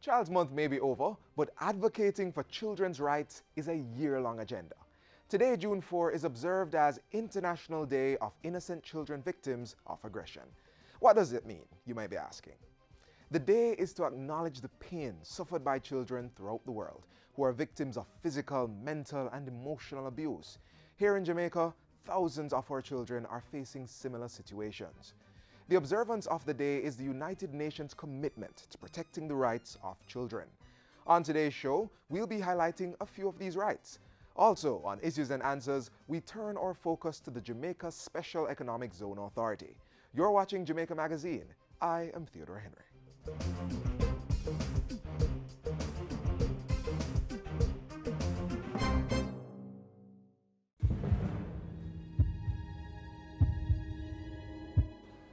Child's Month may be over, but advocating for children's rights is a year-long agenda. Today, June 4, is observed as International Day of Innocent Children Victims of Aggression. What does it mean, you might be asking? The day is to acknowledge the pain suffered by children throughout the world who are victims of physical, mental, and emotional abuse. Here in Jamaica, thousands of our children are facing similar situations. The observance of the day is the United Nations commitment to protecting the rights of children. On today's show, we'll be highlighting a few of these rights. Also, on Issues and Answers, we turn our focus to the Jamaica Special Economic Zone Authority. You're watching Jamaica Magazine. I am Theodore Henry.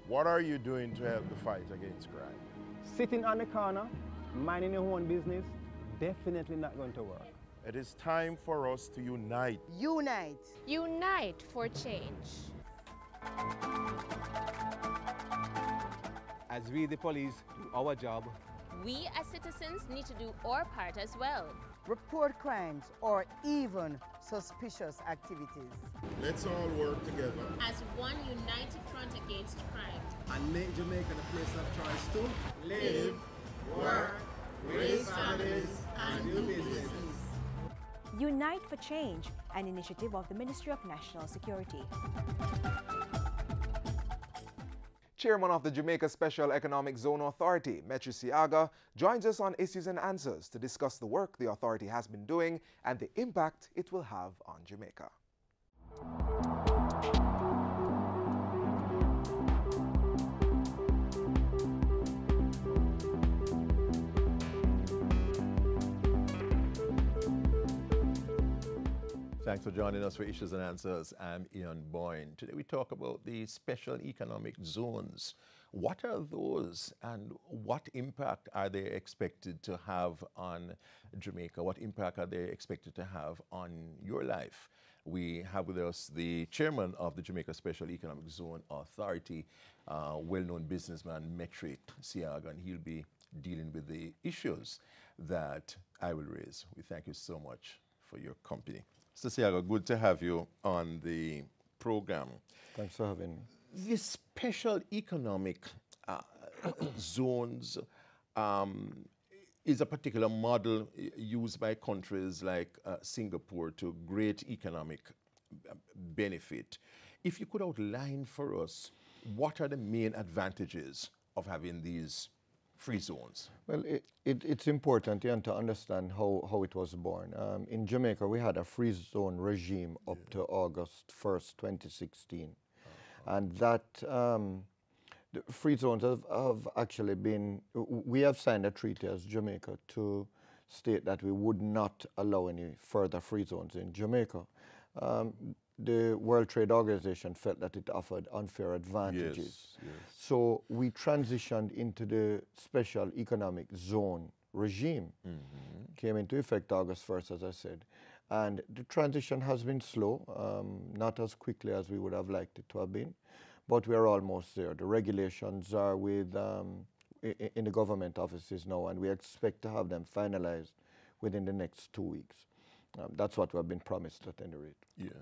What are you doing to help the fight against crime? Sitting on the corner, minding your own business, definitely not going to work. It is time for us to unite. Unite. Unite for change. As we, the police, do our job, We as citizens need to do our part as well. Report crimes or even suspicious activities. Let's all work together. As one united front against crime. And make Jamaica the place of choice to Live, work, raise families, and do business. Unite for Change, an initiative of the Ministry of National Security. Chairman of the Jamaica Special Economic Zone Authority, Metri Siaga, joins us on Issues and Answers to discuss the work the authority has been doing and the impact it will have on Jamaica. Thanks for joining us for Issues and Answers. I'm Ian Boyne. Today we talk about the special economic zones. What are those and what impact are they expected to have on Jamaica? What impact are they expected to have on your life? We have with us the chairman of the Jamaica Special Economic Zone Authority, well-known businessman Metri Siaga, and he'll be dealing with the issues that I will raise. We thank you so much for your company. Mr. Siaga, good to have you on the program. thanks for having me. The special economic zones is a particular model used by countries like Singapore to great economic benefit. If you could outline for us, what are the main advantages of having these free zones? Well, it's important to understand how it was born. In Jamaica, we had a free zone regime up to August 1st, 2016. And that the free zones have actually been, we have signed a treaty as Jamaica to state that we would not allow any further free zones in Jamaica. The World Trade Organization felt that it offered unfair advantages. Yes. So we transitioned into the special economic zone regime. Came into effect August 1st, as I said. And the transition has been slow, not as quickly as we would have liked it to have been, but we're almost there. The regulations are with in the government offices now, and we expect to have them finalized within the next 2 weeks. That's what we have been promised at any rate. Yes.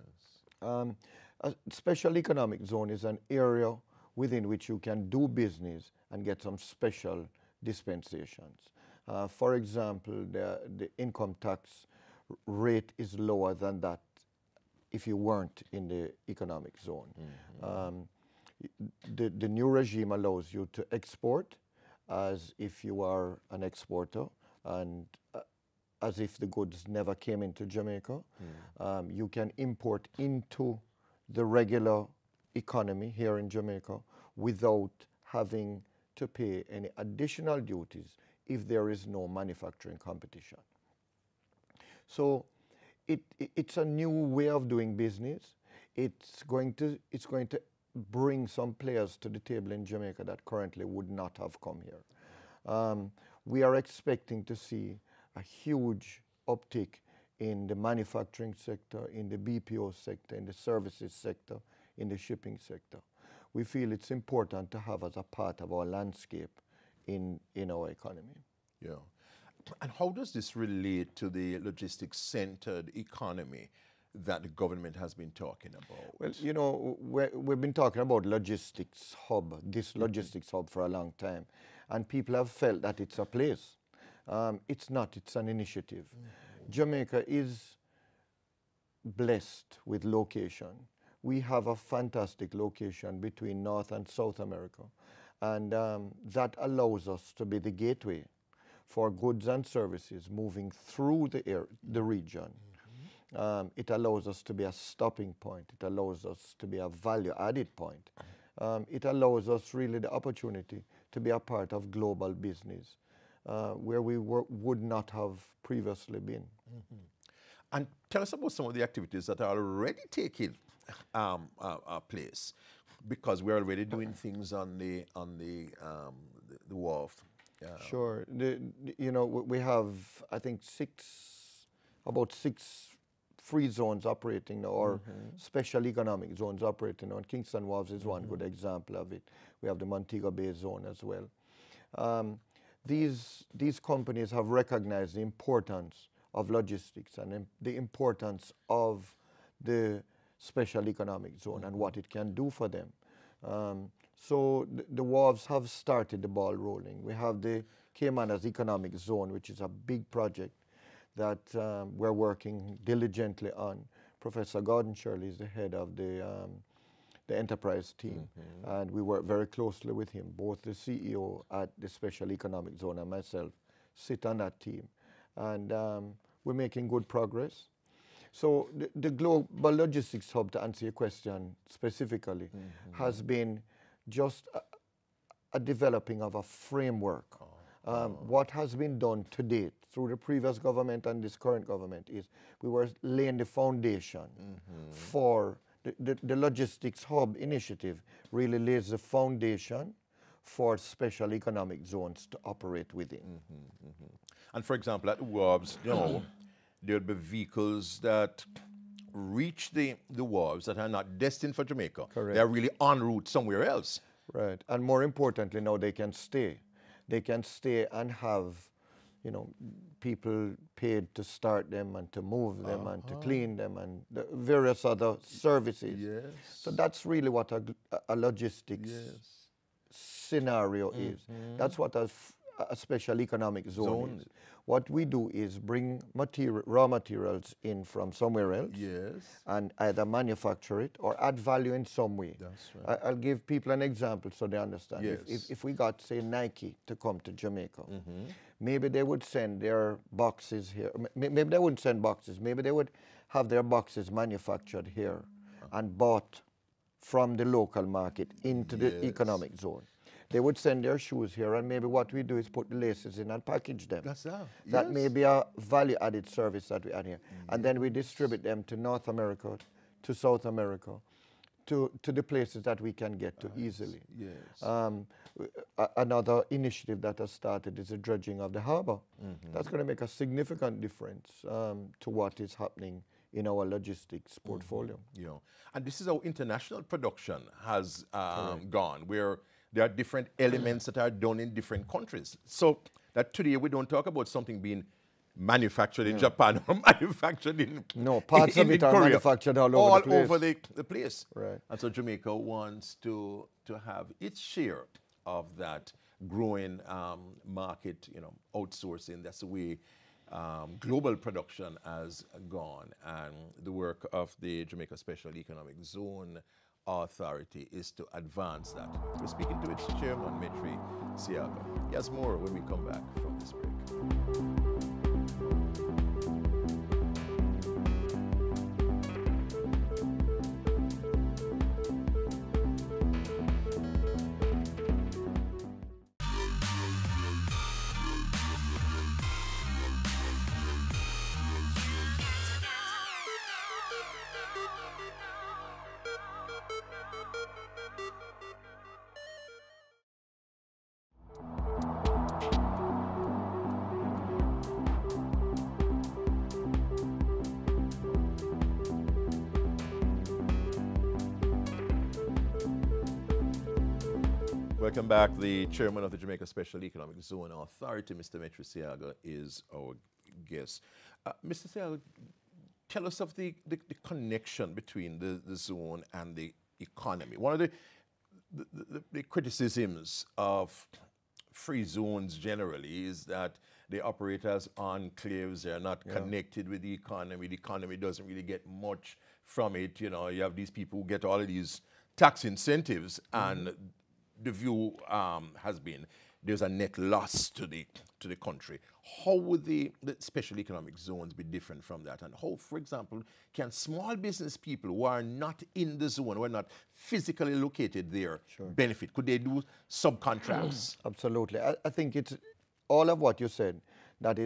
A special economic zone is an area within which you can do business and get some special dispensations. For example, the income tax rate is lower than that if you weren't in the economic zone. The new regime allows you to export as if you are an exporter and as if the goods never came into Jamaica. You can import into the regular economy here in Jamaica without having to pay any additional duties if there is no manufacturing competition. So it's a new way of doing business. It's going to bring some players to the table in Jamaica that currently would not have come here. We are expecting to see a huge uptick in the manufacturing sector, in the BPO sector, in the services sector, in the shipping sector. We feel it's important to have as a part of our landscape in our economy. Yeah. And how does this relate to the logistics-centered economy that the government has been talking about? Well, you know, we've been talking about logistics hub, this logistics hub for a long time, and people have felt that it's a place. It's not, it's an initiative. Jamaica is blessed with location. We have a fantastic location between North and South America, and that allows us to be the gateway for goods and services moving through the region. It allows us to be a stopping point. It allows us to be a value-added point. It allows us really the opportunity to be a part of global business where we would not have previously been. And tell us about some of the activities that are already taking place, because we're already doing things on the wharf. Sure. You know, we have, I think, about six free zones operating now, or special economic zones operating now. And Kingston Wharves is one good example of it. We have the Montego Bay zone as well. These companies have recognized the importance of logistics and the importance of the special economic zone and what it can do for them. So the wharves have started the ball rolling. We have the Cayman as economic zone, which is a big project that we're working diligently on. Professor Gordon Shirley is the head of the enterprise team, and we work very closely with him. Both the CEO at the Special Economic Zone and myself sit on that team, and we're making good progress. So the Global Logistics Hub, to answer your question specifically, has been just a developing of a framework. What has been done to date through the previous government and this current government is we were laying the foundation for the Logistics Hub initiative, really lays the foundation for special economic zones to operate within. And for example, at the wharves, you know, there'll be vehicles that reach the wharves that are not destined for Jamaica. Correct. They're really en route somewhere else. Right, and more importantly, now they can stay. They can stay and have, you know, people paid to start them and to move them and to clean them and the various other services. Yes. So that's really what a logistics scenario is. That's what a special economic zone is. What we do is bring raw materials in from somewhere else and either manufacture it or add value in some way. That's right. I'll give people an example so they understand. If we got, say, Nike to come to Jamaica, maybe they would send their boxes here. Maybe they wouldn't send boxes. Maybe they would have their boxes manufactured here and bought from the local market into the economic zone. They would send their shoes here, and maybe what we do is put the laces in and package them. That's that. That may be a value-added service that we add here. And then we distribute them to North America, to South America, to the places that we can get to easily. Another initiative that has started is the dredging of the harbor. That's going to make a significant difference to what is happening in our logistics portfolio. Yeah. And this is how international production has gone, where there are different elements that are done in different countries. So that today we don't talk about something being manufactured in Japan or manufactured in parts of it are Korea, manufactured all over the place. Right. And so Jamaica wants to have its share of that growing market, you know, outsourcing. That's the way global production has gone, and the work of the Jamaica Special Economic Zone Authority is to advance that. We're speaking to its chairman, Metri Siaga. He has more when we come back from this break. Welcome back. The chairman of the Jamaica Special Economic Zone Authority, Mr. Metri Siaga, is our guest. Mr. Siaga, tell us of the connection between the zone and the economy. One of the criticisms of free zones generally is that they operate as enclaves. They're not connected with the economy. The economy doesn't really get much from it. You know, you have these people who get all of these tax incentives, and the view has been there's a net loss to the country. How would the special economic zones be different from that? And how, for example, can small business people who are not in the zone, who are not physically located there, benefit? Could they do subcontracts? Absolutely. I think it's all of what you said that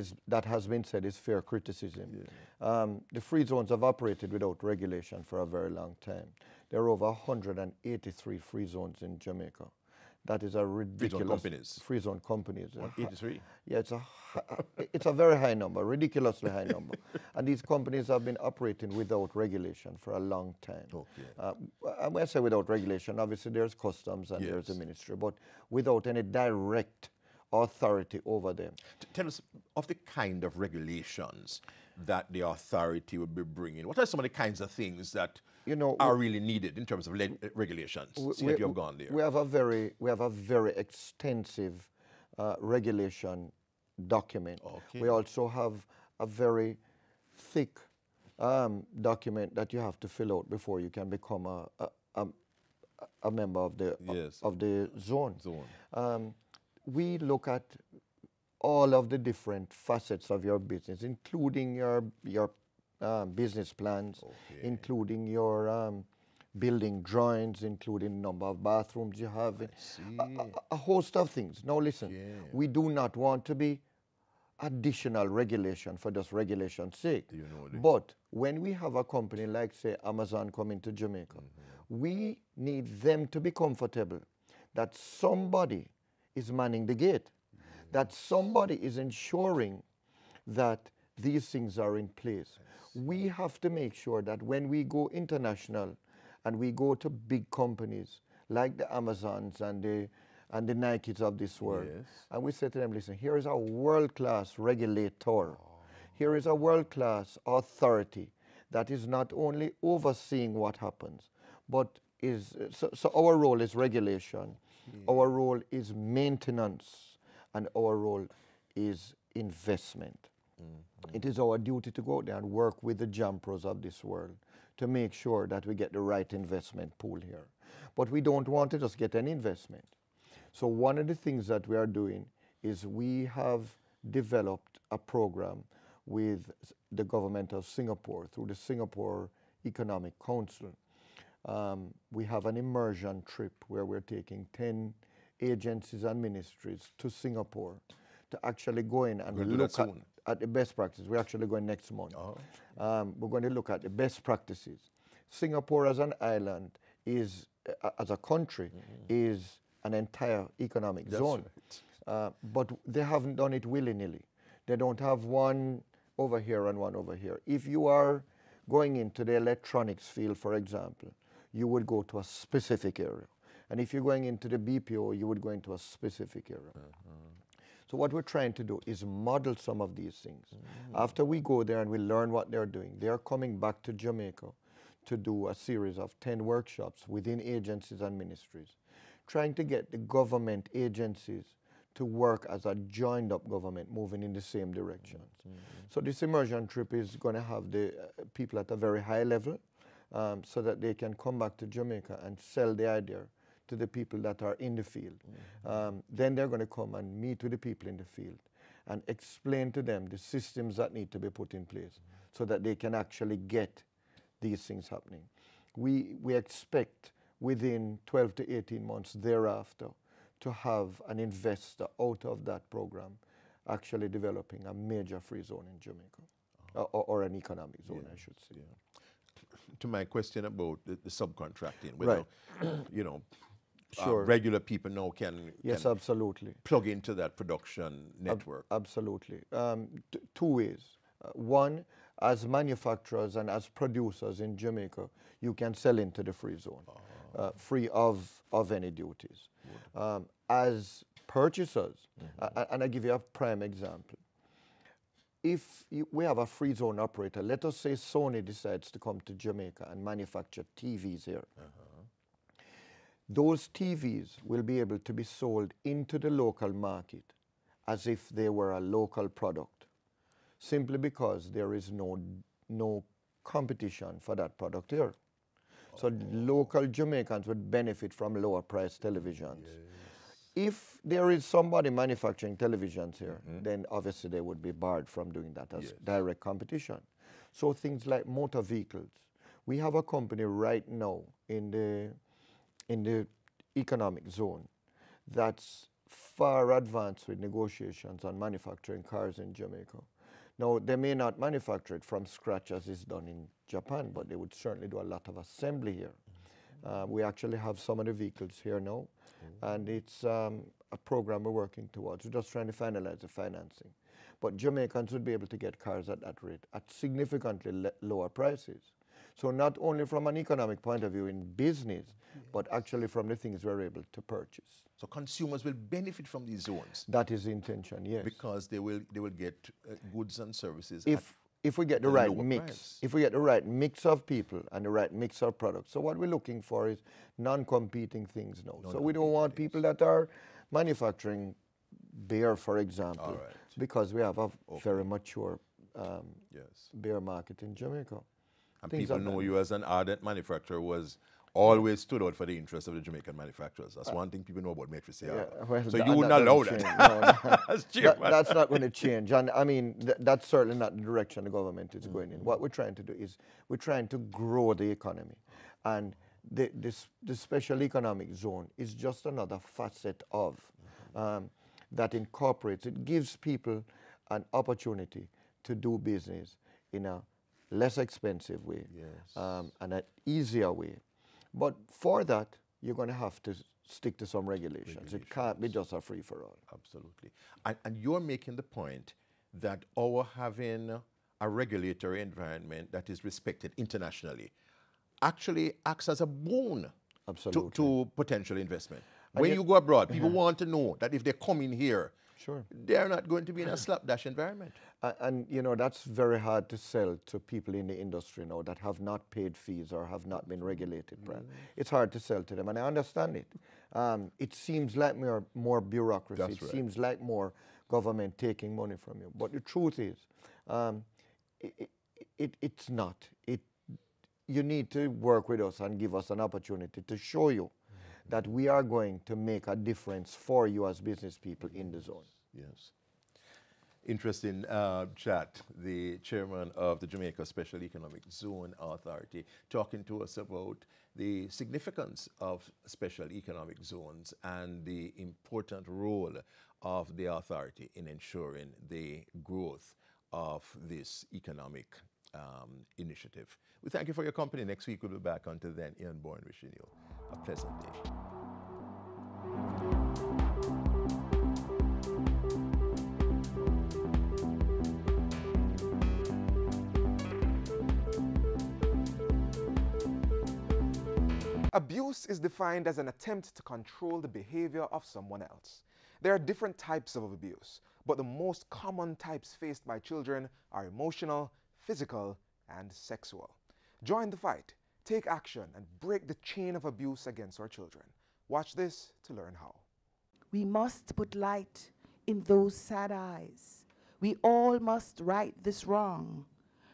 has been said is fair criticism. Yeah. The free zones have operated without regulation for a very long time. There are over 183 free zones in Jamaica. That is a ridiculous free zone companies. 183. Yeah, it's a very high number, ridiculously high number. And these companies have been operating without regulation for a long time. Okay. When I say without regulation, obviously there's customs and there's the ministry, but without any direct authority over them. Tell us of the kind of regulations that the authority would be bringing. What are some of the kinds of things that are really needed in terms of regulations? See if you have gone there. We have a very extensive regulation document. Okay. We also have a very thick document that you have to fill out before you can become a member of the zone. We look at all of the different facets of your business, including your business plans, including your building drawings, including number of bathrooms you have, a host of things. Now listen, we do not want to be additional regulation for just regulation's sake. But when we have a company like, say, Amazon coming to Jamaica, we need them to be comfortable that somebody is manning the gate, that somebody is ensuring that these things are in place. We have to make sure that when we go international and we go to big companies like the Amazons and the Nikes of this world, and we say to them, listen, here is a world-class regulator. Here is a world-class authority that is not only overseeing what happens, but so our role is regulation, our role is maintenance, and our role is investment. It is our duty to go out there and work with the Jampros of this world to make sure that we get the right investment pool here. But we don't want to just get any investment. So one of the things that we are doing is we have developed a program with the government of Singapore through the Singapore Economic Council. We have an immersion trip where we're taking 10 agencies and ministries to Singapore to actually go in and look at the best practices. We're actually going next month. We're going to look at the best practices. Singapore as an island is, as a country, is an entire economic zone. Right. But they haven't done it willy-nilly. They don't have one over here and one over here. If you are going into the electronics field, for example, you would go to a specific area. And if you're going into the BPO, you would go into a specific area. So what we're trying to do is model some of these things. After we go there and we learn what they're doing, they're coming back to Jamaica to do a series of 10 workshops within agencies and ministries, trying to get the government agencies to work as a joined up government moving in the same directions. So this immersion trip is going to have the people at a very high level so that they can come back to Jamaica and sell the idea to the people that are in the field. Then they're going to come and meet with the people in the field and explain to them the systems that need to be put in place so that they can actually get these things happening. We expect within 12 to 18 months thereafter to have an investor out of that program actually developing a major free zone in Jamaica, or an economic zone, I should say. To my question about the subcontracting, whether, regular people now can absolutely plug into that production network. Absolutely. Two ways. One, as manufacturers and as producers in Jamaica, you can sell into the free zone. free of any duties. As purchasers, and I give you a prime example. If we have a free zone operator, let us say Sony decides to come to Jamaica and manufacture TVs here. Those TVs will be able to be sold into the local market as if they were a local product, simply because there is no competition for that product here. So local Jamaicans would benefit from lower priced televisions. If there is somebody manufacturing televisions here, then obviously they would be barred from doing that as direct competition. So things like motor vehicles. We have a company right now in the economic zone that's far advanced with negotiations on manufacturing cars in Jamaica. Now, they may not manufacture it from scratch as is done in Japan, but they would certainly do a lot of assembly here. We actually have some of the vehicles here now, and it's a program we're working towards. We're just trying to finalize the financing. But Jamaicans would be able to get cars at that rate at significantly lower prices. So not only from an economic point of view in business, but actually from the things we're able to purchase. So consumers will benefit from these zones. That is the intention, yes. Because they will get goods and services. If we get the right mix, if we get the right mix of people and the right mix of products. So what we're looking for is non-competing things now. So we don't want people that are manufacturing beer, for example, because we have a very mature beer market in Jamaica. And people know you as an ardent manufacturer was always stood out for the interests of the Jamaican manufacturers. That's one thing people know about Matrix. Well, so you wouldn't allow that. That's not going to change. And I mean, that's certainly not the direction the government is going in. What we're trying to do is we're trying to grow the economy. And the special economic zone is just another facet of that incorporates, it gives people an opportunity to do business in a less expensive way and an easier way. But for that, you're going to have to stick to some regulations. It can't be just a free-for-all. Absolutely. And you're making the point that our having a regulatory environment that is respected internationally actually acts as a boon to potential investment. When you go abroad, people want to know that if they come in here, they're not going to be in a slapdash environment. And you know, that's very hard to sell to people in the industry now that have not paid fees or have not been regulated. It's hard to sell to them, and I understand it. It seems like more bureaucracy. It seems like more government taking money from you. But the truth is, it's not. You need to work with us and give us an opportunity to show you that we are going to make a difference for you as business people in the zone. Yes. Interesting chat. The chairman of the Jamaica Special Economic Zone Authority talking to us about the significance of special economic zones and the important role of the authority in ensuring the growth of this economic initiative. We thank you for your company. Next week we'll be back. Until then, Ian Bourne wishing you a pleasant day. Abuse is defined as an attempt to control the behavior of someone else. There are different types of abuse, but the most common types faced by children are emotional, physical, and sexual. Join the fight, take action, and break the chain of abuse against our children. Watch this to learn how. We must put light in those sad eyes. We all must right this wrong.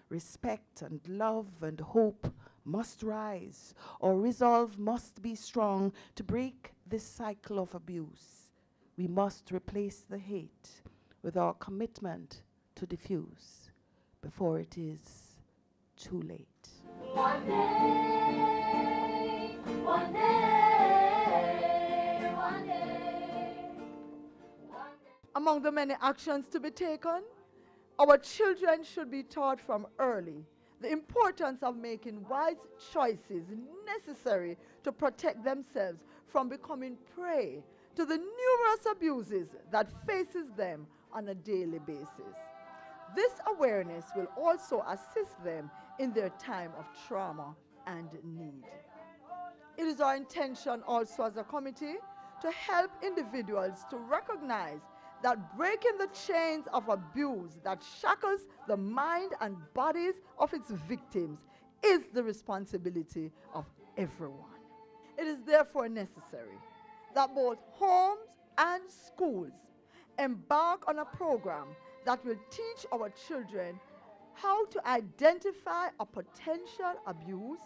Respect and love and hope must rise. Our resolve must be strong to break this cycle of abuse. We must replace the hate with our commitment to diffuse before it is too late. One day, one day, one day. Among the many actions to be taken, our children should be taught from early the importance of making wise choices necessary to protect themselves from becoming prey to the numerous abuses that faces them on a daily basis. This awareness will also assist them in their time of trauma and need. It is our intention also as a committee to help individuals to recognize that breaking the chains of abuse that shackles the mind and bodies of its victims is the responsibility of everyone. It is therefore necessary that both homes and schools embark on a program that will teach our children how to identify a potential abuse,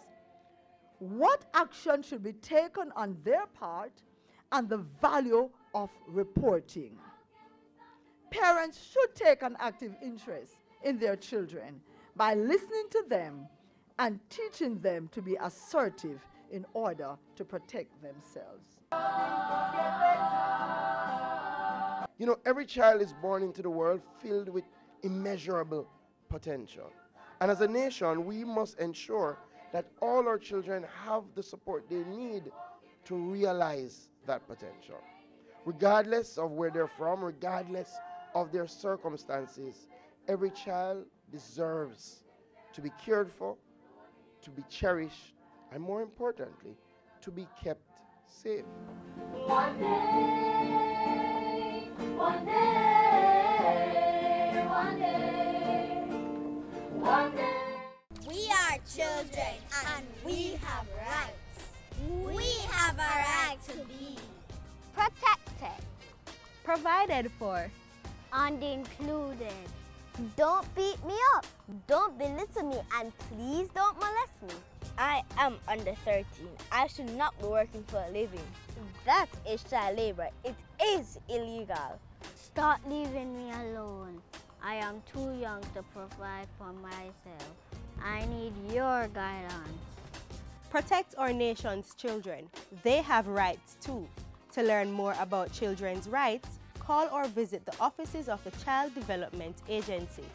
what action should be taken on their part, and the value of reporting. Parents should take an active interest in their children by listening to them and teaching them to be assertive in order to protect themselves. You know, every child is born into the world filled with immeasurable potential. And as a nation, we must ensure that all our children have the support they need to realize that potential. Regardless of where they're from, regardless of their circumstances, every child deserves to be cared for, to be cherished, and more importantly, to be kept safe. One day, one day, one day, one day. We are children and we have rights. We have a right to be protected, provided for, and included. Don't beat me up, don't belittle me, and please don't molest me. I am under 13. I should not be working for a living. That is child labor. It is illegal. Stop leaving me alone. I am too young to provide for myself. I need your guidance. Protect our nation's children. They have rights too. To learn more about children's rights, call or visit the offices of the Child Development Agency.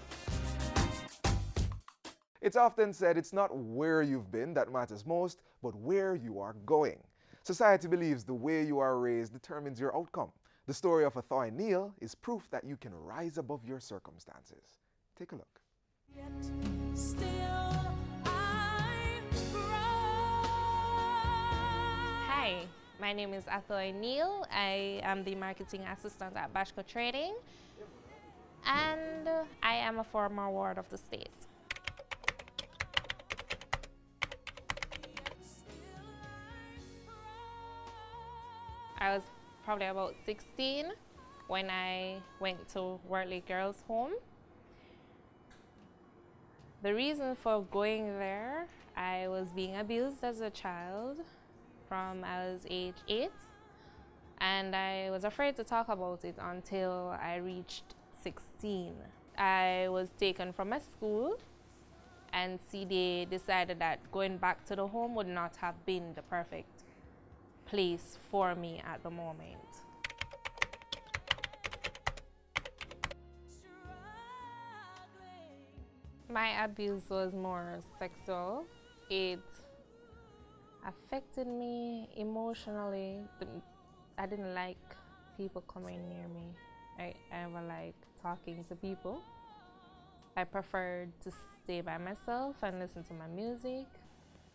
It's often said it's not where you've been that matters most, but where you are going. Society believes the way you are raised determines your outcome. The story of Zoey Neil is proof that you can rise above your circumstances. Take a look. Hi, my name is Zoey Neil. I am the marketing assistant at Bashko Trading, and I am a former ward of the state. I was probably about 16 when I went to Wortley Girls' Home. The reason for going there, I was being abused as a child from I was age 8, and I was afraid to talk about it until I reached 16. I was taken from my school, and CDA decided that going back to the home would not have been the perfect place for me at the moment. My abuse was more sexual. It affected me emotionally. I didn't like people coming near me. I never liked talking to people. I preferred to stay by myself and listen to my music.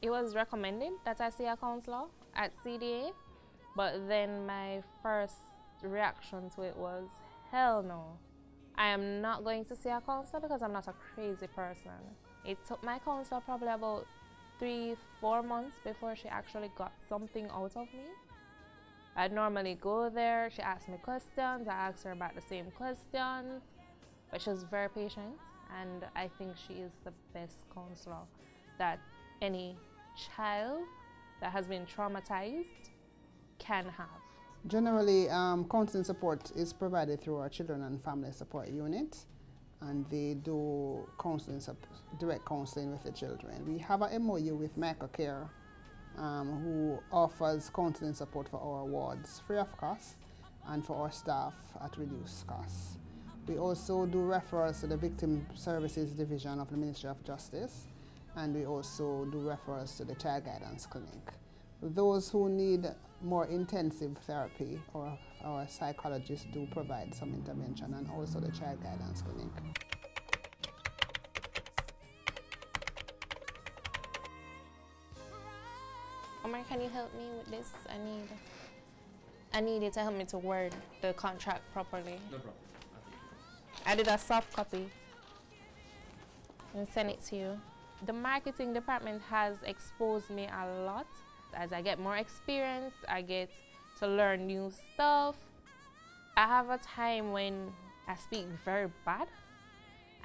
It was recommended that I see a counselor at CDA, but then my first reaction to it was, hell no. I am not going to see a counselor because I'm not a crazy person. It took my counselor probably about 3-4 months before she actually got something out of me. I'd normally go there, she asked me questions, I asked her about the same questions, but she was very patient, and I think she is the best counselor that any child that has been traumatized can have. Generally, counseling support is provided through our Children and Family Support Unit, and they do counseling, direct counseling with the children. We have an MOU with Michael Care, who offers counseling support for our wards free of cost and for our staff at reduced cost. We also do referrals to the Victim Services Division of the Ministry of Justice, and we also do referrals to the Child Guidance Clinic. Those who need more intensive therapy, or our psychologists do provide some intervention, and also the Child Guidance Clinic. My can you help me with this? I need you to help me to word the contract properly. No problem. I did a soft copy and send it to you. The marketing department has exposed me a lot. As I get more experience, I get to learn new stuff. I have a time when I speak very bad,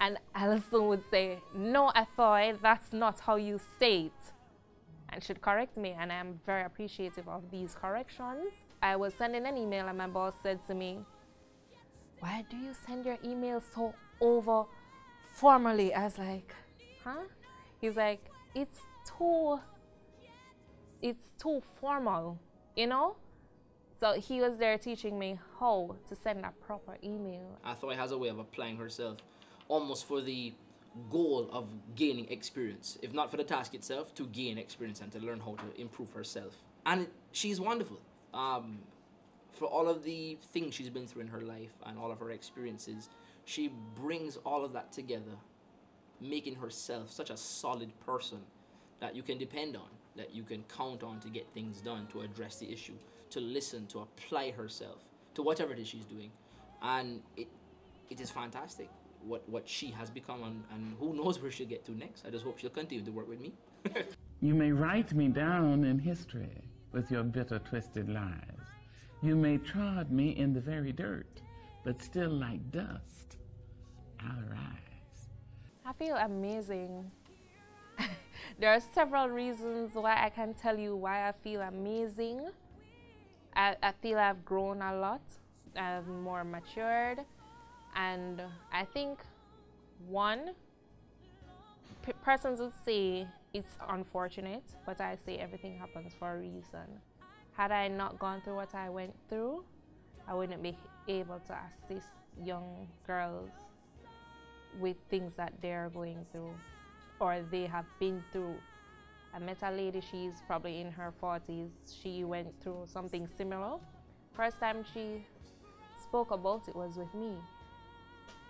and Alison would say, "No, Athoy, that's not how you say it," and she'd correct me, and I'm very appreciative of these corrections. I was sending an email, and my boss said to me, "Why do you send your email so over formally?" I was like, "Huh?" He's like, it's too formal, you know? So he was there teaching me how to send a proper email. Athoy has a way of applying herself almost for the goal of gaining experience, if not for the task itself, to gain experience and to learn how to improve herself. And she's wonderful. For all of the things she's been through in her life and all of her experiences, she brings all of that together, making herself such a solid person that you can depend on, that you can count on to get things done, to address the issue, to listen, to apply herself to whatever it is she's doing. And it is fantastic what she has become, and who knows where she'll get to next. I just hope she'll continue to work with me. You may write me down in history with your bitter, twisted lies. You may trod me in the very dirt, but still like dust, I'll rise. I feel amazing. There are several reasons why I can tell you why I feel amazing. I feel I've grown a lot. I've more matured. And I think, one, persons would say it's unfortunate, but I say everything happens for a reason. Had I not gone through what I went through, I wouldn't be able to assist young girls with things that they're going through or they have been through. I met a lady, she's probably in her 40s. She went through something similar. First time she spoke about it was with me.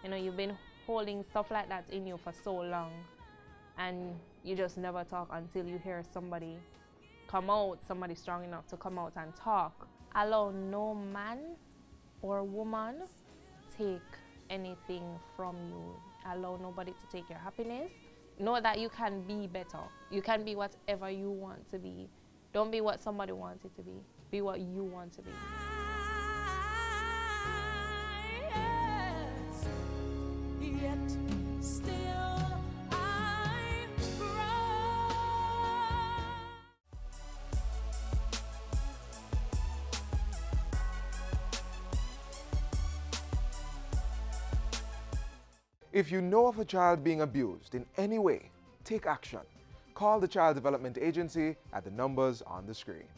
You know, you've been holding stuff like that in you for so long, and you just never talk until you hear somebody come out, somebody strong enough to come out and talk. Allow no man or woman take anything from you. Allow nobody to take your happiness. Know that you can be better. You can be whatever you want to be. Don't be what somebody wants you to be. Be what you want to be. Yet still I If you know of a child being abused in any way, take action. Call the Child Development Agency at the numbers on the screen.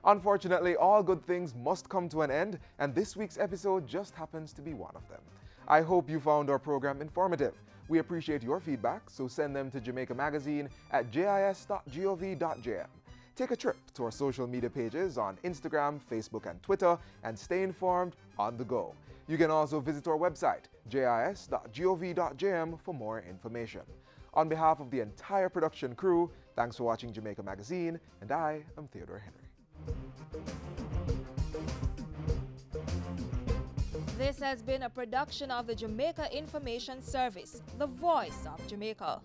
Unfortunately, all good things must come to an end, and this week's episode just happens to be one of them. I hope you found our program informative. We appreciate your feedback, so send them to Jamaica Magazine at jis.gov.jm. Take a trip to our social media pages on Instagram, Facebook, and Twitter, and stay informed on the go. You can also visit our website, jis.gov.jm, for more information. On behalf of the entire production crew, thanks for watching Jamaica Magazine, and I am Theodore Henry. This has been a production of the Jamaica Information Service, the voice of Jamaica.